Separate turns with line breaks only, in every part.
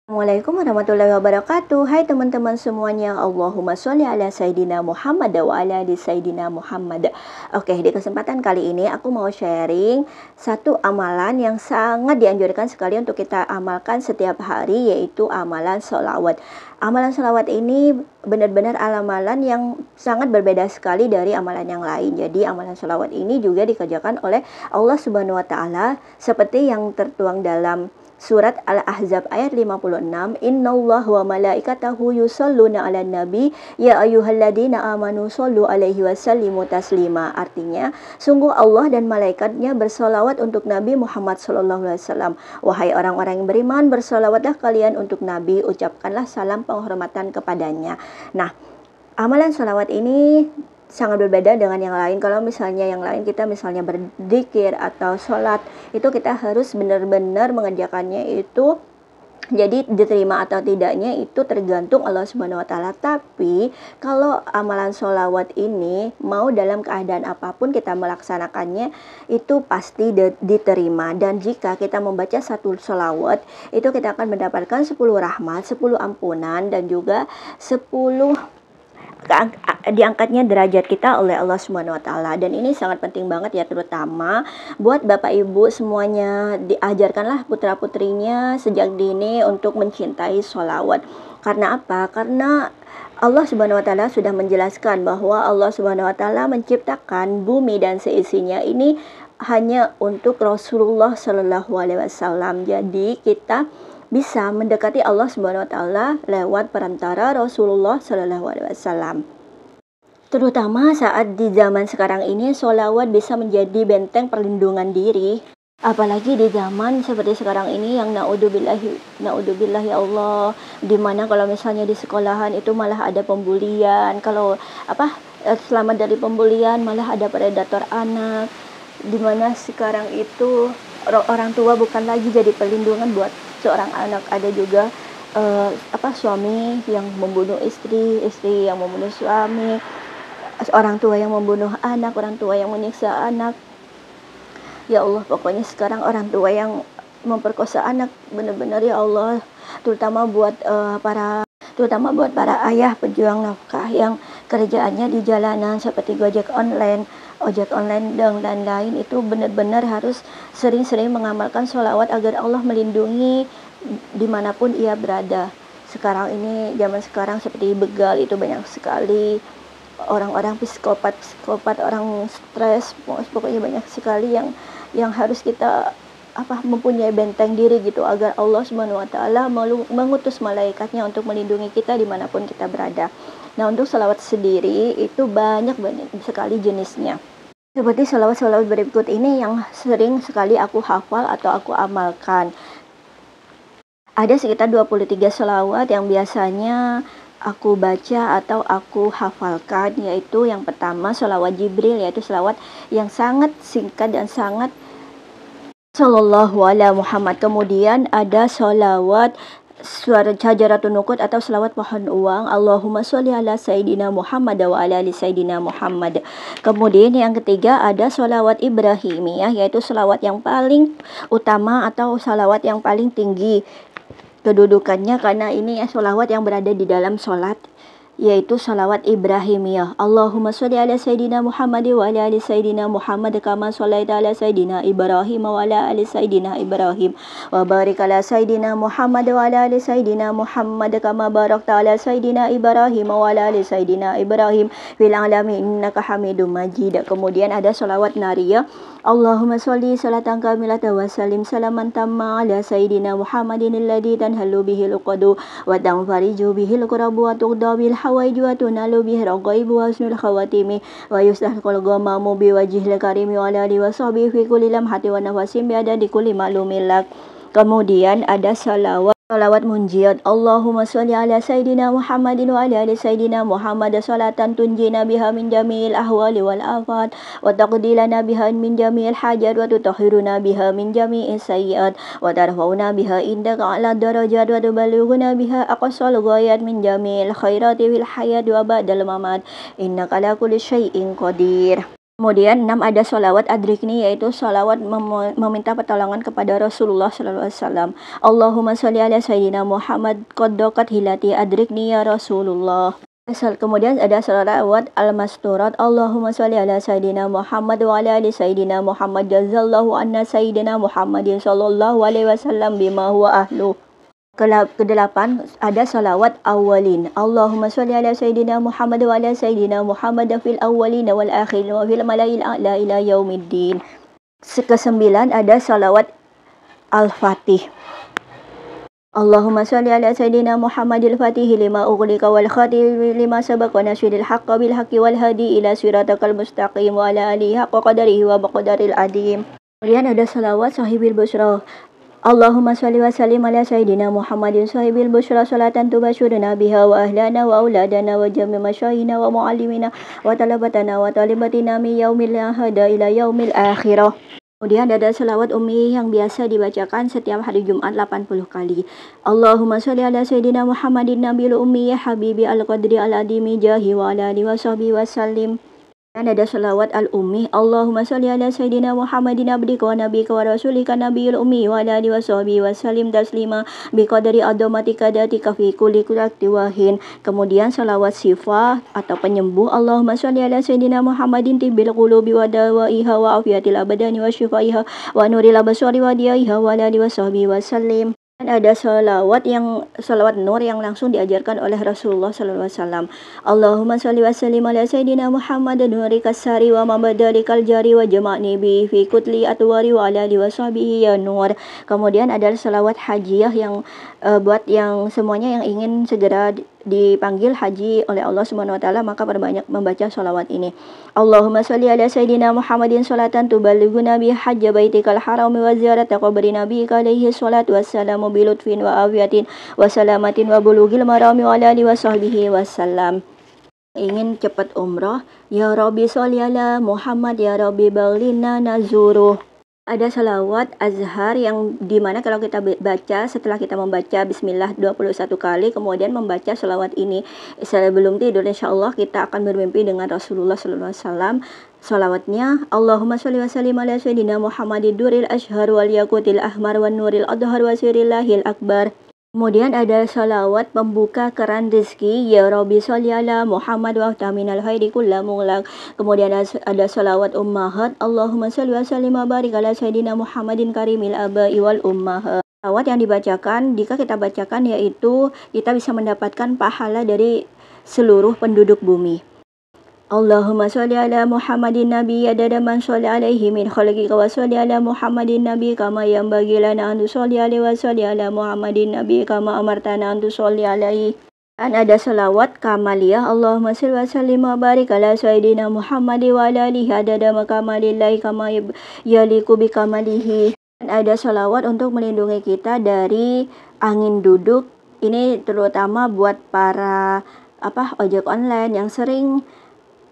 Assalamualaikum warahmatullahi wabarakatuh. Hai teman-teman semuanya. Allahumma sholli ala Sayyidina Muhammad wa ala ali Sayyidina Muhammad. Oke, di kesempatan kali ini aku mau sharing satu amalan yang sangat dianjurkan sekali untuk kita amalkan setiap hari, yaitu amalan sholawat. Amalan sholawat ini benar-benar amalan yang sangat berbeda sekali dari amalan yang lain. Jadi amalan sholawat ini juga dikerjakan oleh Allah Subhanahu wa Ta'ala seperti yang tertuang dalam Surat Al-Ahzab ayat 56, Innallaha wa malaikatahu yusholluna 'alan nabi ya ayyuhalladzina amanu shollu 'alaihi wasallimu taslima. Artinya, sungguh Allah dan malaikatnya bersolawat untuk Nabi Muhammad sallallahu alaihi wasallam. Wahai orang-orang yang beriman, bersolawatlah kalian untuk Nabi, ucapkanlah salam penghormatan kepadanya. Nah, amalan sholawat ini sangat berbeda dengan yang lain. Kalau misalnya yang lain kita misalnya berzikir atau sholat, itu kita harus benar-benar mengerjakannya itu, jadi diterima atau tidaknya itu tergantung Allah Subhanahu wa Ta'ala. Tapi kalau amalan sholawat ini mau dalam keadaan apapun kita melaksanakannya itu pasti diterima. Dan jika kita membaca satu sholawat, itu kita akan mendapatkan 10 rahmat, 10 ampunan, dan juga 10 diangkatnya derajat kita oleh Allah Subhanahu wa Ta'ala. Dan ini sangat penting banget ya, terutama buat Bapak Ibu semuanya. Diajarkanlah putra-putrinya sejak dini untuk mencintai sholawat. Karena apa? Karena Allah Subhanahu wa Ta'ala sudah menjelaskan bahwa Allah Subhanahu wa Ta'ala menciptakan bumi dan seisinya ini hanya untuk Rasulullah Shallallahu alaihi wasallam. Jadi kita bisa mendekati Allah Subhanahu wa Ta'ala lewat perantara Rasulullah Shallallahu alaihi wasallam. Terutama saat di zaman sekarang ini, sholawat bisa menjadi benteng perlindungan diri. Apalagi di zaman seperti sekarang ini yang naudzubillah ya Allah, dimana kalau misalnya di sekolahan itu malah ada pembulian, selamat dari pembulian malah ada predator anak, dimana sekarang itu orang tua bukan lagi jadi perlindungan buat seorang anak. Ada juga suami yang membunuh istri yang membunuh suami, orang tua yang membunuh anak, orang tua yang menyiksa anak. Ya Allah, pokoknya sekarang orang tua yang memperkosa anak, benar-benar ya Allah, terutama buat para ayah pejuang nafkah yang kerjaannya di jalanan seperti ojek online dan lain-lain, itu benar-benar harus sering-sering mengamalkan sholawat agar Allah melindungi dimanapun ia berada. Sekarang ini, zaman sekarang seperti begal itu banyak sekali orang-orang psikopat, orang stres, pokoknya banyak sekali yang harus kita mempunyai benteng diri gitu, agar Allah Subhanahu wa Ta'ala mengutus malaikatnya untuk melindungi kita dimanapun kita berada. Nah, untuk sholawat sendiri itu banyak sekali jenisnya. Seperti sholawat berikut ini yang sering sekali aku hafal atau aku amalkan. Ada sekitar 23 sholawat yang biasanya aku baca atau aku hafalkan, yaitu yang pertama sholawat Jibril, yaitu sholawat yang sangat singkat dan sangat Sallallahu ala Muhammad. Kemudian ada sholawat suara Syajaratun Nuqud atau sholawat pohon uang, Allahumma sholli ala Sayyidina Muhammad wa ala ali Sayyidina Muhammad. Kemudian yang ketiga ada sholawat Ibrahimiyah, yaitu sholawat yang paling utama atau sholawat yang paling tinggi kedudukannya, karena ini sholawat yang berada di dalam sholat, yaitu sholawat Ibrahimiyah. Allahumma sholli ala Sayyidina Muhammad wa ala ali Sayyidina Muhammad kama shollaita ala Sayyidina Ibrahim wa ala ali Sayyidina Ibrahim wa barik ala Sayyidina Muhammad wa ala ali Sayyidina Muhammad kama barakta ala Sayyidina Ibrahim wa ala ali Sayyidina Ibrahim fil alamin innaka Hamidum Majid. Kemudian ada sholawat Nariyah, Allahumma sholli salatan kamilatan wa sallim salaman tamma ala Sayyidina Muhammadin alladhi tanhalu bihil uqadu wa tanfariju bihil qurabu wa tuqda bil hawaiju wa tunalu bihi raqaibu wa husnul khawatimi wa yustahqal ghamamu bi wajhil karimi wa ala alihi wa sahbihi fi kulli lamhati wa nafasin bi adadi kulli ma'lumin lak. Kemudian ada sholawat munjiat, Allahumma sholli ala Sayyidina Muhammadin wa ala ali Sayyidina Muhammad salatan tunjina biha min jami'il ahwali wal afat wa taqdilana biha min jami'il hajat wa tutahhiruna biha min jami'is sayyiat wa tarfa'una biha indaka ala darajat wa tuballighuna biha aqsal ghayat min jami'il khairati fil hayat wa ba'dal mamat innaka ala kulli syai'in qadir. Kemudian 6 ada sholawat adrikni, yaitu sholawat meminta pertolongan kepada Rasulullah sallallahu alaihi wasallam. Allahumma sholli ala sayyidina Muhammad qaddaqat hilati adrikni ya Rasulullah. Kemudian ada sholawat al-masturat. Allahumma sholli ala sayyidina Muhammad wa ala ali sayyidina Muhammad jazallahu anna sayyidina Muhammadin sallallahu alaihi wasallam bima huwa ahlu. Kedelapan ada salawat awalin. Allahumma sholli ala sayyidina Muhammad wa ala sayyidina Muhammad fil awwalin wal akhirin wa fil malail a'la ila yaumiddin. Kesembilan ada salawat al-fatih. Allahumma sholli ala sayyidina Muhammadil fatih lima ughliqa wal khatimi lima sabaqa nasyril haqqi bil haqqi wal hadi ila siratal mustaqim wa ala alihi haqqa qadarihi wa baqdaril adim. Kemudian ada salawat sahibil busra. Allahumma sholli wa sallim ala sayyidina Muhammadin sahibil busyra salatan tubashiruna biha wa ahlana wa auladana wa jami masyayina wa muallimina wa talabatana wa talibatina min yaumil hada ila yaumil akhirah. Kemudian ada salawat ummi yang biasa dibacakan setiap hari Jumat 80 kali. Allahumma sholli ala sayyidina Muhammadin nabil ummi ya habibi al-qadri al-adimi jahi wa ala alihi wa sahbihi wa sallim. Dan ada salawat al-ummi. Allahumma sholli ala sayyidina Muhammadin abdika wa nabika wa rasulika nabiyul ummi wa ala alihi wa sahbihi wa sallim taslima biqadari adamatika datika fi kulli wahin. Kemudian salawat sifah atau penyembuh. Allahumma sholli ala sayyidina Muhammadin tibbil qulubi wa dawaiha wa afiyatil abadani wa syifaiha wa nuril absari wa diyaiha wa ala alihi wa sahbihi wa sallim. Dan ada salawat nur yang langsung diajarkan oleh Rasulullah sallallahu alaihi wasallam. Allahumma sholli wa sallim ala sayyidina Muhammad nuri kasari wa mabadalikal jari wa jama'ni bi fi kutli atwari wa ala alihi wa sahbihi ya nur. Kemudian ada salawat hajiyah yang buat yang semuanya yang ingin segera dipanggil haji oleh Allah Subhanahu wa taala, maka perbanyak membaca sholawat ini. Allahumma sholli ala sayyidina Muhammadin sholatan tuballighuna bi hajja baitikal haram wa ziyarata qabri nabiyyika alaihi sholatu wassalamu bi lutfin wa afiyatin wa salamatin wa bulughil marami wa ala alihi wa sahbihi wasallam. Ingin cepat umrah, ya Rabbi sholli ala Muhammad ya Rabbi baghilna nazuruh. Ada salawat azhar yang dimana kalau kita baca setelah kita membaca bismillah 21 kali kemudian membaca salawat ini sebelum tidur, insyaallah kita akan bermimpi dengan Rasulullah sallallahu alaihi wasallam. Salawatnya Allahumma sholli wa sallim ala sayyidina Muhammadid duril ashhar wal yaqutil ahmar wan nuril adhar wa sirillahil akbar. Kemudian ada salawat pembuka keran rezeki, ya Rabbi sholli ala Muhammad wa taminal khairi kullu mughlaq. Kemudian ada salawat ummahat, Allahumma sholli wa sallim wa barik ala sayyidina Muhammadin karimil abai wal ummahat. Salawat yang dibacakan, jika kita bacakan, yaitu kita bisa mendapatkan pahala dari seluruh penduduk bumi. Allahumma sholli ala Muhammadin nabi adada man sholli alaihi min khalqika wa sholli ala Muhammadin nabi kama yanbaghi lana an tusolli alaihi wa sholli ala Muhammadin nabi kama amartana an tusolli alaihi. Dan ada salawat kamaliyah, Allahumma sholli wa sallim wa barik ala sayyidina Muhammad wa ala alihi adada makamalillahi kama yaliku bi kamalihi. Dan ada salawat untuk melindungi kita dari angin duduk. Ini terutama buat para ojek online yang sering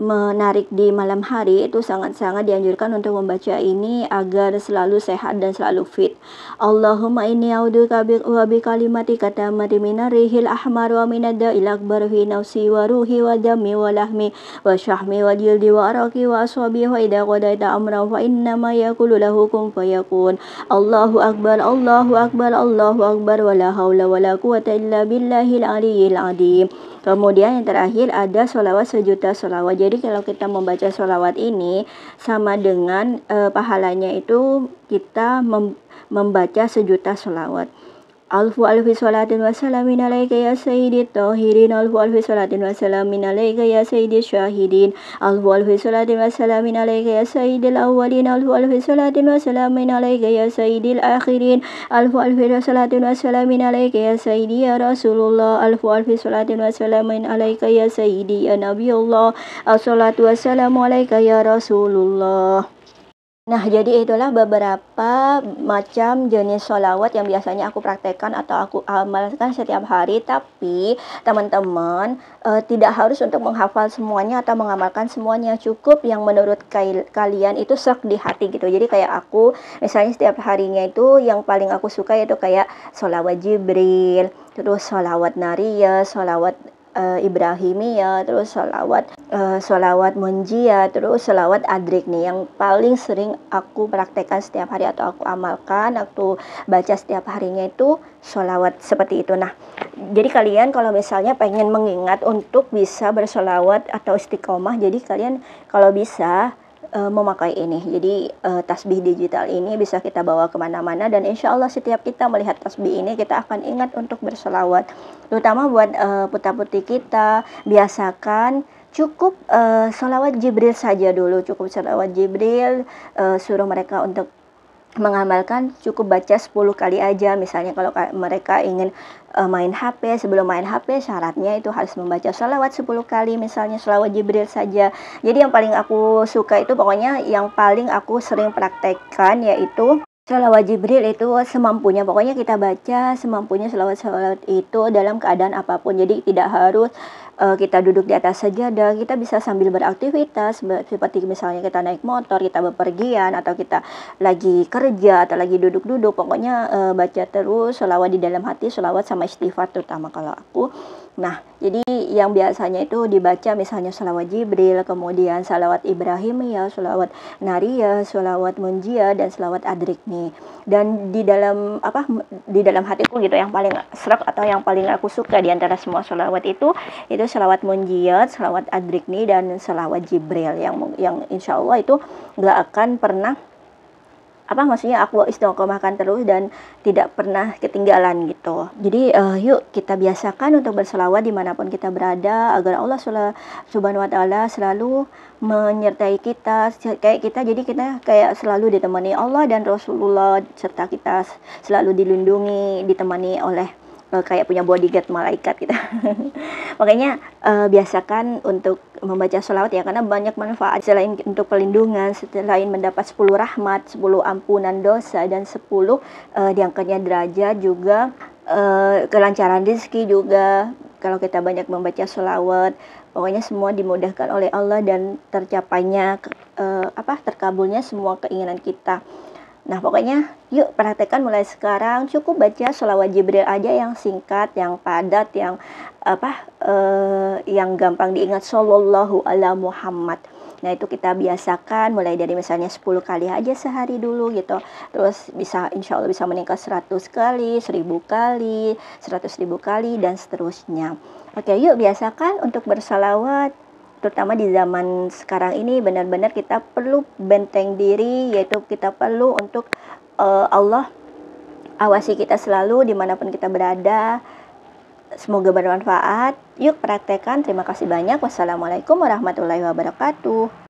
menarik di malam hari, itu sangat-sangat dianjurkan untuk membaca ini agar selalu sehat dan selalu fit. Allahumma inni a'udzubika wa bi kalimati katamati minar rihil ahmar wa minad da'il akbar fi nafsi wa ruhi wa dami wa lahmi wa syahmi wa jildi wa araqi wa ashabi wa idza qadaita amran fa inna ma yaqulu lahu kun fayakun. Allahu akbar Allahu akbar Allahu akbar wa la haula wa la quwata illa billahil aliyyil azim. Kemudian yang terakhir ada sholawat sejuta sholawat. Jadi kalau kita membaca sholawat ini sama dengan pahalanya itu kita membaca sejuta sholawat. Alfu alfi sholatin wa salamin alaika ya sayyidit tahirin. Alfu alfi sholatin wa salamin alaika ya sayyidit syahidin. Alfu alfi sholatin wa salamin alaika ya sayyidil awwalin. Alfu alfi sholatin wa salamin alaika ya sayyidil akhirin. Alfu alfi sholatin wa salamin alaika ya sayyidi ya Rasulullah. Alfu alfi sholatin wa salamin alaika ya sayyidi ya Nabiullah. Assalatu wassalamu alaika ya Rasulullah. Nah, jadi itulah beberapa macam jenis sholawat yang biasanya aku praktekkan atau aku amalkan setiap hari. Tapi teman-teman tidak harus untuk menghafal semuanya atau mengamalkan semuanya. Cukup yang menurut kalian itu sek di hati gitu. Jadi kayak aku misalnya setiap harinya itu yang paling aku suka itu kayak sholawat Jibril, terus sholawat Nariyah, sholawat Ibrahimiyah, terus sholawat munjiyah, terus sholawat adrik nih yang paling sering aku praktekkan setiap hari atau aku amalkan, aku baca setiap harinya itu sholawat seperti itu. Nah, jadi kalian kalau misalnya pengen mengingat untuk bisa bersholawat atau istiqomah, jadi kalian kalau bisa memakai ini. Jadi tasbih digital ini bisa kita bawa kemana-mana, dan insya Allah setiap kita melihat tasbih ini kita akan ingat untuk berselawat. Terutama buat putra-putri kita, biasakan cukup sholawat Jibril saja dulu, cukup sholawat Jibril, suruh mereka untuk mengamalkan cukup baca 10 kali aja. Misalnya kalau mereka ingin main HP, sebelum main HP syaratnya itu harus membaca sholawat 10 kali, misalnya sholawat Jibril saja. Jadi yang paling aku suka itu, pokoknya yang paling aku sering praktekkan yaitu sholawat Jibril itu semampunya. Pokoknya kita baca semampunya sholawat itu dalam keadaan apapun. Jadi tidak harus kita duduk di atas sajadah, kita bisa sambil beraktivitas, seperti misalnya kita naik motor, kita bepergian, atau kita lagi kerja, atau lagi duduk-duduk. Pokoknya baca terus sholawat di dalam hati, sholawat sama istighfar terutama kalau aku. Nah, jadi yang biasanya itu dibaca misalnya sholawat Jibril, kemudian sholawat Ibrahimiyah, sholawat Nariyah, sholawat Munjiyah, dan sholawat Adrik nih. Dan di dalam hatiku gitu, yang paling serak atau yang paling aku suka di antara semua sholawat itu sholawat Munjiyah, sholawat Adrik nih, dan sholawat Jibril yang insya Allah itu nggak akan pernah maksudnya aku istiqomahkan terus dan tidak pernah ketinggalan gitu. Jadi yuk kita biasakan untuk berselawat dimanapun kita berada, agar Allah Subhanahu wa Ta'ala selalu menyertai kita, kayak kita, jadi kita kayak selalu ditemani Allah dan Rasulullah, serta kita selalu dilindungi, ditemani oleh kayak punya bodyguard malaikat gitu. Makanya biasakan untuk membaca sholawat ya, karena banyak manfaat selain untuk perlindungan, selain mendapat 10 rahmat, 10 ampunan dosa, dan 10 diangkatnya derajat, juga kelancaran rezeki juga. Kalau kita banyak membaca sholawat, pokoknya semua dimudahkan oleh Allah dan tercapainya terkabulnya semua keinginan kita. Nah, pokoknya yuk praktekkan mulai sekarang. Cukup baca sholawat Jibril aja yang singkat, yang padat, yang gampang diingat, Shallallahu ala Muhammad. Nah, itu kita biasakan mulai dari misalnya 10 kali aja sehari dulu gitu. Terus insya Allah bisa meningkat 100 kali, 1000 kali, 100.000 kali, dan seterusnya. Oke, yuk biasakan untuk bersalawat. Terutama di zaman sekarang ini benar-benar kita perlu benteng diri, yaitu kita perlu untuk Allah awasi kita selalu dimanapun kita berada. Semoga bermanfaat. Yuk praktekkan. Terima kasih banyak. Wassalamualaikum warahmatullahi wabarakatuh.